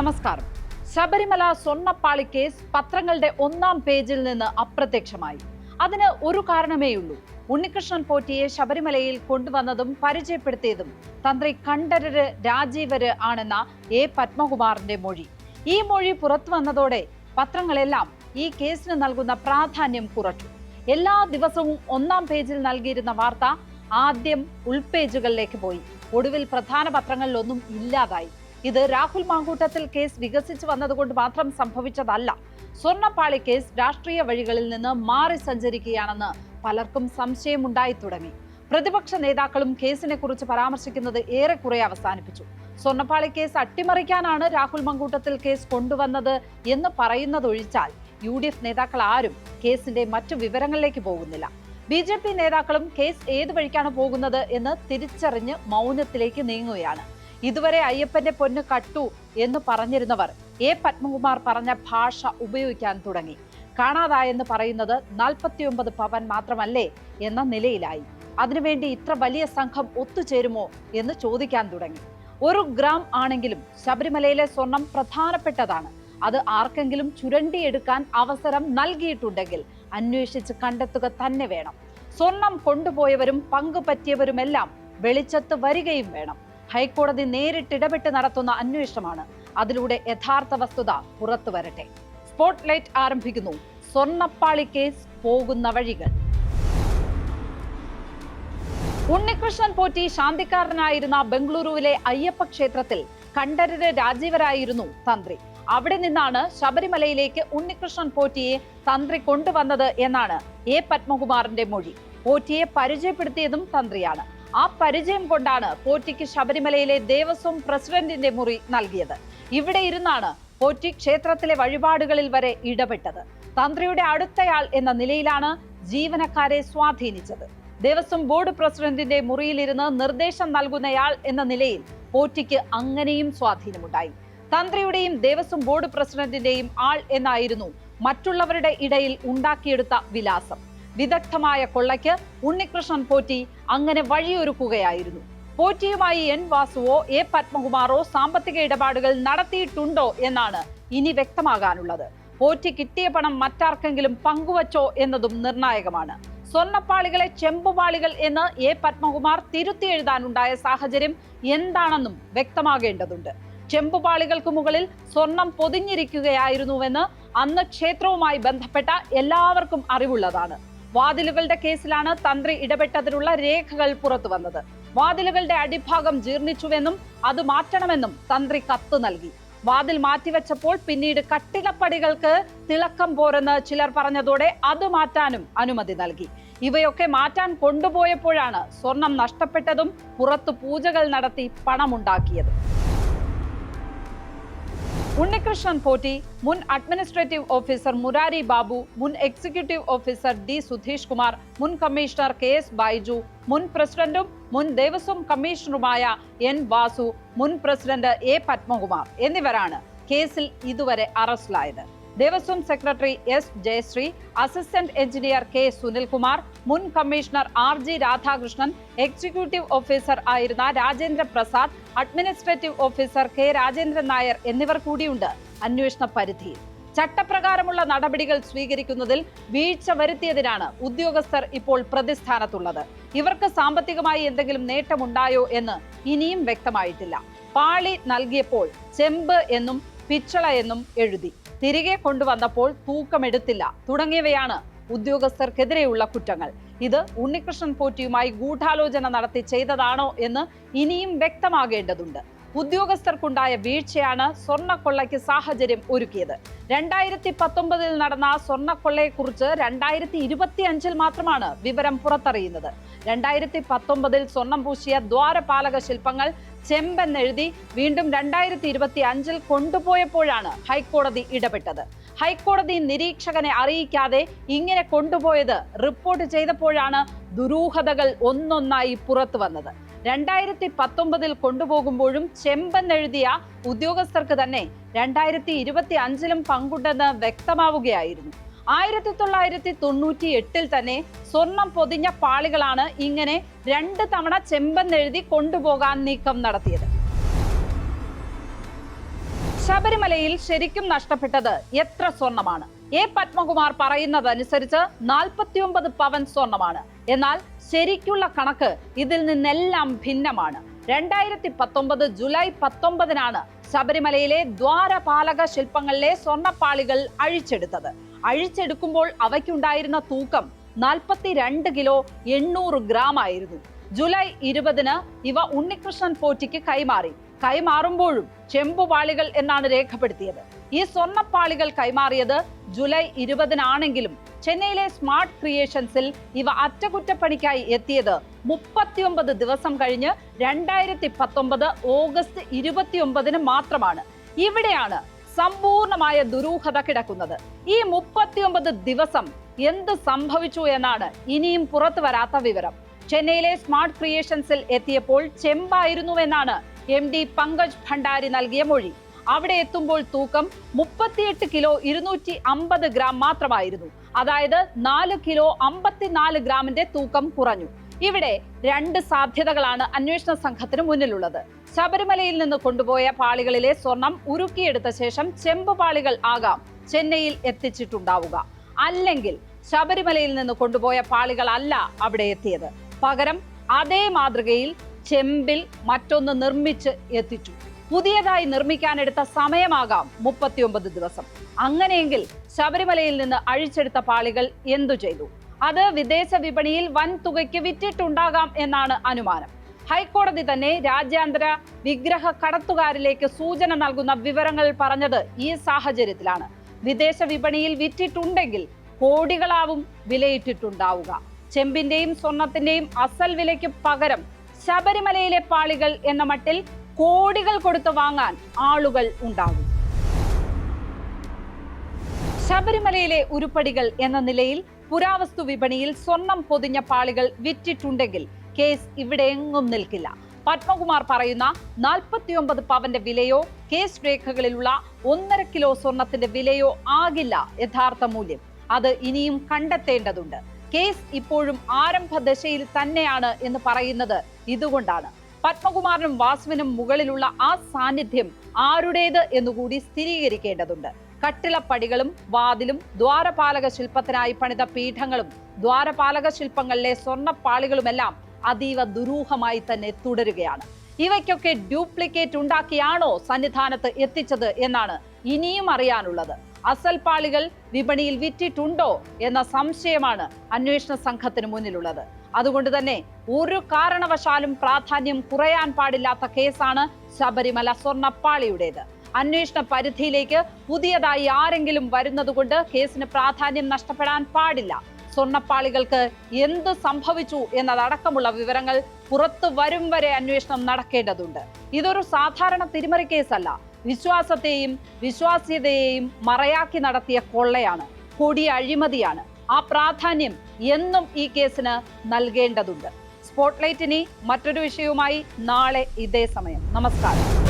നമസ്കാരം. ശബരിമല സ്വർണ്ണപ്പാളി കേസ് പത്രങ്ങളുടെ ഒന്നാം പേജിൽ നിന്ന് അപ്രത്യക്ഷമായി. അതിന് ഒരു കാരണമേയുള്ളൂ. ഉണ്ണികൃഷ്ണൻ പോറ്റിയെ ശബരിമലയിൽ കൊണ്ടുവന്നതും പരിചയപ്പെടുത്തിയതും തന്ത്രി കണ്ഠരര് രാജീവര് ആണെന്ന എ പത്മകുമാറിന്റെ മൊഴി. ഈ മൊഴി പുറത്തു വന്നതോടെ പത്രങ്ങളെല്ലാം ഈ കേസിന് നൽകുന്ന പ്രാധാന്യം കുറച്ചു. എല്ലാ ദിവസവും ഒന്നാം പേജിൽ നൽകിയിരുന്ന വാർത്ത ആദ്യം ഉൾപേജുകളിലേക്ക് പോയി. ഒടുവിൽ പ്രധാന പത്രങ്ങളിലൊന്നും ഇല്ലാതായി. ഇത് രാഹുൽ മാങ്കൂട്ടത്തിൽ കേസ് വികസിച്ചു വന്നതുകൊണ്ട് മാത്രം സംഭവിച്ചതല്ല. സ്വർണ്ണപ്പാളി കേസ് രാഷ്ട്രീയ വഴികളിൽ നിന്ന് മാറി സഞ്ചരിക്കുകയാണെന്ന് പലർക്കും സംശയമുണ്ടായി തുടങ്ങി. പ്രതിപക്ഷ നേതാക്കളും കേസിനെ കുറിച്ച് പരാമർശിക്കുന്നത് ഏറെക്കുറെ അവസാനിപ്പിച്ചു. സ്വർണ്ണപ്പാളി കേസ് അട്ടിമറിക്കാനാണ് രാഹുൽ മാങ്കൂട്ടത്തിൽ കേസ് കൊണ്ടുവന്നത് എന്ന് പറയുന്നതൊഴിച്ചാൽ UDF നേതാക്കൾ ആരും കേസിന്റെ മറ്റു വിവരങ്ങളിലേക്ക് പോകുന്നില്ല. BJP നേതാക്കളും കേസ് ഏത് വഴിക്കാണ് പോകുന്നത് എന്ന് തിരിച്ചറിഞ്ഞ് മൗനത്തിലേക്ക് നീങ്ങുകയാണ്. ഇതുവരെ അയ്യപ്പന്റെ പൊന്ന് കട്ടു എന്ന് പറഞ്ഞിരുന്നവർ എ പത്മകുമാർ പറഞ്ഞ ഭാഷ ഉപയോഗിക്കാൻ തുടങ്ങി. കാണാതായെന്ന് പറയുന്നത് 49 പവൻ മാത്രമല്ലേ എന്ന നിലയിലായി. അതിനുവേണ്ടി ഇത്ര വലിയ സംഘം ഒത്തുചേരുമോ എന്ന് ചോദിക്കാൻ തുടങ്ങി. 1 ഗ്രാം ആണെങ്കിലും ശബരിമലയിലെ സ്വർണം പ്രധാനപ്പെട്ടതാണ്. അത് ആർക്കെങ്കിലും ചുരണ്ടിയെടുക്കാൻ അവസരം നൽകിയിട്ടുണ്ടെങ്കിൽ അന്വേഷിച്ച് കണ്ടെത്തുക തന്നെ വേണം. സ്വർണം കൊണ്ടുപോയവരും പങ്കുപറ്റിയവരുമെല്ലാം വെളിച്ചത്ത് വരികയും വേണം. ഹൈക്കോടതി നേരിട്ടിടപെട്ട് നടത്തുന്ന അന്വേഷണമാണ്. അതിലൂടെ യഥാർത്ഥ വസ്തുത പുറത്തു വരട്ടെ. സ്പോട്ട്ലൈറ്റ് ആരംഭിക്കുന്നു. സ്വർണ്ണപ്പാളി കേസ് പോകുന്ന വഴികൾ. ഉണ്ണികൃഷ്ണൻ പോറ്റി ശാന്തിക്കാരനായിരുന്ന ബംഗളൂരുവിലെ അയ്യപ്പ ക്ഷേത്രത്തിൽ കണ്ഠരര് രാജീവരായിരുന്നു തന്ത്രി. അവിടെ നിന്നാണ് ശബരിമലയിലേക്ക് ഉണ്ണികൃഷ്ണൻ പോറ്റിയെ തന്ത്രി കൊണ്ടുവന്നത് എന്നാണ് എ പത്മകുമാറിന്റെ മൊഴി. പോറ്റിയെ പരിചയപ്പെടുത്തിയതും തന്ത്രിയാണ്. ആ പരിചയം കൊണ്ടാണ് പോറ്റിക്ക് ശബരിമലയിലെ ദേവസ്വം പ്രസിഡന്റിന്റെ മുറി നൽകിയത്. ഇവിടെ ഇരുന്നാണ് പോറ്റി ക്ഷേത്രത്തിലെ വഴിപാടുകളിൽ വരെ ഇടപെട്ടത്. തന്ത്രിയുടെ അടുത്തയാൾ എന്ന നിലയിലാണ് ജീവനക്കാരെ സ്വാധീനിച്ചത്. ദേവസ്വം ബോർഡ് പ്രസിഡന്റിന്റെ മുറിയിലിരുന്ന് നിർദ്ദേശം നൽകുന്നയാൾ എന്ന നിലയിൽ പോറ്റിക്ക് അങ്ങനെയും സ്വാധീനമുണ്ടായി. തന്ത്രിയുടെയും ദേവസ്വം ബോർഡ് പ്രസിഡന്റിന്റെയും ആൾ എന്നായിരുന്നു മറ്റുള്ളവരുടെ ഇടയിൽ ഉണ്ടാക്കിയെടുത്ത വിലാസം. വിദഗ്ധമായ കൊള്ളയ്ക്ക് ഉണ്ണികൃഷ്ണൻ പോറ്റി അങ്ങനെ വഴിയൊരുക്കുകയായിരുന്നു. പോറ്റിയുമായി N വാസുവോ എ പത്മകുമാറോ സാമ്പത്തിക ഇടപാടുകൾ നടത്തിയിട്ടുണ്ടോ എന്നാണ് ഇനി വ്യക്തമാകാനുള്ളത്. പോറ്റി കിട്ടിയ പണം മറ്റാർക്കെങ്കിലും പങ്കുവച്ചോ എന്നതും നിർണായകമാണ്. സ്വർണ്ണപ്പാളികളെ ചെമ്പുപാളികൾ എന്ന് എ പത്മകുമാർ തിരുത്തി എഴുതാനുണ്ടായ സാഹചര്യം എന്താണെന്നും വ്യക്തമാകേണ്ടതുണ്ട്. ചെമ്പുപാളികൾക്ക് മുകളിൽ സ്വർണം പൊതിഞ്ഞിരിക്കുകയായിരുന്നുവെന്ന് അന്ന് ക്ഷേത്രവുമായി ബന്ധപ്പെട്ട എല്ലാവർക്കും അറിവുള്ളതാണ്. വാതിലുകളുടെ കേസിലാണ് തന്ത്രി ഇടപെട്ടതിനുള്ള രേഖകൾ പുറത്തു വന്നത്. വാതിലുകളുടെ അടിഭാഗം ജീർണിച്ചുവെന്നും അത് മാറ്റണമെന്നും തന്ത്രി കത്ത് നൽകി. വാതിൽ മാറ്റിവെച്ചപ്പോൾ പിന്നീട് കട്ടിളപ്പടികൾക്ക് തിളക്കം പോരെന്ന് ചിലർ പറഞ്ഞതോടെ അത് മാറ്റാനും അനുമതി നൽകി. ഇവയൊക്കെ മാറ്റാൻ കൊണ്ടുപോയപ്പോഴാണ് സ്വർണം നഷ്ടപ്പെട്ടതും പുറത്തു പൂജകൾ നടത്തി പണമുണ്ടാക്കിയതും. ഉണ്ണികൃഷ്ണൻ പോറ്റി, മുൻ അഡ്മിനിസ്ട്രേറ്റീവ് ഓഫീസർ മുരാരി ബാബു, മുൻ executive officer D Sudheesh Kumar, മുൻ കമ്മീഷണർ KS ബൈജു, മുൻ പ്രസിഡന്റും മുൻ ദേവസ്വം കമ്മീഷണറുമായ N വാസു, മുൻ പ്രസിഡന്റ് എ പത്മകുമാർ എന്നിവരാണ് കേസിൽ ഇതുവരെ അറസ്റ്റിലായത്. Devaswom secretary S Jayasree, assistant engineer K Sunilkumar, മുൻ commissioner RG Radhakrishnan, executive officer ആയിരുന്ന Rajendra Prasad, administrative officer K Rajendran Nair എന്നിവർ കൂടിയുണ്ട് അന്വേഷണ പരിധിയിൽ. ചട്ടപ്രകാരമുള്ള നടപടികൾ സ്വീകരിക്കുന്നതിൽ വീഴ്ച വരുത്തിയതിനാണ് ഉദ്യോഗസ്ഥർ ഇപ്പോൾ പ്രതിസ്ഥാനത്തുള്ളത്. ഇവർക്ക് സാമ്പത്തികമായി എന്തെങ്കിലും നേട്ടമുണ്ടായോ എന്ന് ഇനിയും വ്യക്തമായിട്ടില്ല. പാളി നൽകിയപ്പോൾ ചെമ്പ് എന്നും പിച്ചള എന്നും എഴുതി. തിരികെ കൊണ്ടുവന്നപ്പോൾ തൂക്കമെടുത്തില്ല തുടങ്ങിയവയാണ് ഉദ്യോഗസ്ഥർക്കെതിരെയുള്ള കുറ്റങ്ങൾ. ഇത് ഉണ്ണികൃഷ്ണൻ പോറ്റിയുമായി ഗൂഢാലോചന നടത്തി ചെയ്തതാണോ എന്ന് ഇനിയും വ്യക്തമാകേണ്ടതുണ്ട്. ഉദ്യോഗസ്ഥർക്കുണ്ടായ വീഴ്ചയാണ് സ്വർണ്ണക്കൊള്ളയ്ക്ക് സാഹചര്യം ഒരുക്കിയത്. 2019 നടന്ന സ്വർണ്ണക്കൊള്ളയെക്കുറിച്ച് 2025 മാത്രമാണ് വിവരം പുറത്തറിയുന്നത്. 2019 സ്വർണം പൂശിയ ദ്വാരപാലക ശില്പങ്ങൾ ചെമ്പെന്നെഴുതി വീണ്ടും 2025 കൊണ്ടുപോയപ്പോഴാണ് ഹൈക്കോടതി ഇടപെട്ടത്. ഹൈക്കോടതി നിരീക്ഷകനെ അറിയിക്കാതെ ഇങ്ങനെ കൊണ്ടുപോയത് റിപ്പോർട്ട് ചെയ്തപ്പോഴാണ് ദുരൂഹതകൾ ഒന്നൊന്നായി പുറത്തു വന്നത്. 2019 കൊണ്ടുപോകുമ്പോഴും ചെമ്പെന്നെഴുതിയ ഉദ്യോഗസ്ഥർക്ക് തന്നെ 2025 പങ്കുണ്ടെന്ന് വ്യക്തമാവുകയായിരുന്നു. 1998 തന്നെ സ്വർണം പൊതിഞ്ഞ പാളികളാണ് ഇങ്ങനെ 2 തവണ ചെമ്പെന്നെഴുതി കൊണ്ടുപോകാൻ നീക്കം നടത്തിയത്. ശബരിമലയിൽ ശരിക്കും നഷ്ടപ്പെട്ടത് എത്ര സ്വർണമാണ്? എ പത്മകുമാർ പറയുന്നതനുസരിച്ച് 49 പവൻ സ്വർണമാണ്. എന്നാൽ ശരിക്കുള്ള കണക്ക് ഇതിൽ നിന്നെല്ലാം ഭിന്നമാണ്. 2019 ജൂലൈ 19 ശബരിമലയിലെ ദ്വാരപാലക ശില്പങ്ങളിലെ സ്വർണപ്പാളികൾ അഴിച്ചെടുത്തത്. അഴിച്ചെടുക്കുമ്പോൾ അവയ്ക്കുണ്ടായിരുന്ന തൂക്കം 42 കിലോ 800 ഗ്രാം ആയിരുന്നു. ജൂലൈ 20 ഇവ ഉണ്ണികൃഷ്ണൻ പോറ്റിക്ക് കൈമാറി. കൈമാറുമ്പോഴും ചെമ്പുപാളികൾ എന്നാണ് രേഖപ്പെടുത്തിയത്. ഈ സ്വർണപ്പാളികൾ കൈമാറിയത് ജൂലൈ 20 ചെന്നൈയിലെ സ്മാർട്ട് ക്രിയേഷൻസിൽ ഇവ അറ്റകുറ്റപ്പണിക്കായി എത്തിയത് 39 ദിവസം കഴിഞ്ഞ് 2019 ഓഗസ്റ്റ് 29 മാത്രമാണ്. ഇവിടെയാണ് സമ്പൂർണമായ ദുരൂഹത കിടക്കുന്നത്. ഈ 39 ദിവസം എന്ത് സംഭവിച്ചു എന്നാണ് ഇനിയും പുറത്തു വരാത്ത വിവരം. ചെന്നൈയിലെ സ്മാർട്ട് ക്രിയേഷൻസിൽ എത്തിയപ്പോൾ ചെമ്പായിരുന്നുവെന്നാണ് MD പങ്കജ് ഭണ്ഡാരി നൽകിയ മൊഴി. അവിടെ എത്തുമ്പോൾ തൂക്കം 38 കിലോ 250 ഗ്രാം മാത്രമായിരുന്നു. അതായത് 4 കിലോ 54 ഗ്രാമിന്റെ തൂക്കം കുറഞ്ഞു. ഇവിടെ 2 സാധ്യതകളാണ് അന്വേഷണ സംഘത്തിന് മുന്നിലുള്ളത്. ശബരിമലയിൽ നിന്ന് കൊണ്ടുപോയ പാളികളിലെ സ്വർണം ഉരുക്കിയെടുത്ത ശേഷം ചെമ്പ് പാളികൾ ആകാം ചെന്നൈയിൽ എത്തിച്ചിട്ടുണ്ടാവുക. അല്ലെങ്കിൽ ശബരിമലയിൽ നിന്ന് കൊണ്ടുപോയ പാളികളല്ല അവിടെ എത്തിയത്. പകരം അതേ മാതൃകയിൽ ചെമ്പിൽ മറ്റൊന്ന് നിർമ്മിച്ച് എത്തിച്ചു. പുതിയതായി നിർമ്മിക്കാനെടുത്ത സമയമാകാം 39 ദിവസം. അങ്ങനെയെങ്കിൽ ശബരിമലയിൽ നിന്ന് അഴിച്ചെടുത്ത പാളികൾ എന്തു ചെയ്തു? അത് വിദേശ വിപണിയിൽ വൻ തുകയ്ക്ക് വിറ്റിട്ടുണ്ടാകാം എന്നാണ് അനുമാനം. ഹൈക്കോടതി തന്നെ രാജ്യാന്തര വിഗ്രഹ കടത്തുകാരിലേക്ക് സൂചന നൽകുന്ന വിവരങ്ങൾ പറഞ്ഞത് ഈ സാഹചര്യത്തിലാണ്. വിദേശ വിപണിയിൽ വിറ്റിട്ടുണ്ടെങ്കിൽ കോടികളാവും വിലയിട്ടിട്ടുണ്ടാവുക. ചെമ്പിന്റെയും സ്വർണത്തിന്റെയും അസൽ വിലയ്ക്ക് പകരം ശബരിമലയിലെ പാളികൾ എന്ന മട്ടിൽ കോടികൾ കൊടുത്തു വാങ്ങാൻ ആളുകൾ ഉണ്ടാകും. ശബരിമലയിലെ ഉരുപ്പടികൾ എന്ന നിലയിൽ പുരാവസ്തു വിപണിയിൽ സ്വർണം പൊതിഞ്ഞ പാളികൾ വിറ്റിട്ടുണ്ടെങ്കിൽ കേസ് ഇവിടെ എങ്ങും നിൽക്കില്ല. പത്മകുമാർ പറയുന്ന 49 പവന്റെ വിലയോ കേസ് രേഖകളിലുള്ള 1.5 കിലോ സ്വർണത്തിന്റെ വിലയോ ആകില്ല യഥാർത്ഥ മൂല്യം. അത് ഇനിയും കണ്ടെത്തേണ്ടതുണ്ട്. കേസ് ഇപ്പോഴും ആരംഭ ദശയിൽ തന്നെയാണ് എന്ന് പറയുന്നത് ഇതുകൊണ്ടാണ്. പത്മകുമാറിനും വാസുവിനും മുകളിലുള്ള ആ സാന്നിധ്യം ആരുടേത് എന്നുകൂടി സ്ഥിരീകരിക്കേണ്ടതുണ്ട്. കട്ടിളപ്പടികളും വാതിലും ദ്വാരപാലക ശില്പത്തിനായി പണിത പീഠങ്ങളും ദ്വാരപാലക ശില്പങ്ങളിലെ സ്വർണപ്പാളികളുമെല്ലാം അതീവ ദുരൂഹമായി തന്നെ തുടരുകയാണ്. ഇവയ്ക്കൊക്കെ ഡ്യൂപ്ലിക്കേറ്റ് ഉണ്ടാക്കിയാണോ സന്നിധാനത്ത് എത്തിച്ചത് എന്നാണ് ഇനിയും അറിയാനുള്ളത്. അസൽ പാളികൾ വിപണിയിൽ വിറ്റിട്ടുണ്ടോ എന്ന സംശയമാണ് അന്വേഷണ സംഘത്തിന് മുന്നിലുള്ളത്. അതുകൊണ്ട് തന്നെ ഒരു കാരണവശാലും പ്രാധാന്യം കുറയാൻ പാടില്ലാത്ത കേസാണ് ശബരിമല സ്വർണപ്പാളിയുടേത്. അന്വേഷണ പരിധിയിലേക്ക് പുതിയതായി ആരെങ്കിലും വരുന്നതുകൊണ്ട് കേസിന് പ്രാധാന്യം നഷ്ടപ്പെടാൻ പാടില്ല. സ്വർണപ്പാളികൾക്ക് എന്ത് സംഭവിച്ചു എന്നതടക്കമുള്ള വിവരങ്ങൾ പുറത്തു വരും വരെ അന്വേഷണം നടക്കേണ്ടതുണ്ട്. ഇതൊരു സാധാരണ തിരിമറി കേസല്ല. വിശ്വാസത്തെയും വിശ്വാസ്യതയെയും മറയാക്കി നടത്തിയ കൊള്ളയാണ്, കൊടിയ അഴിമതിയാണ്. ആ പ്രാധാന്യം എന്നും ഈ കേസിന് നൽകേണ്ടതുണ്ട്. സ്പോട്ട്ലൈറ്റ് ഇനി മറ്റൊരു വിഷയവുമായി നാളെ ഇതേ സമയം. നമസ്കാരം.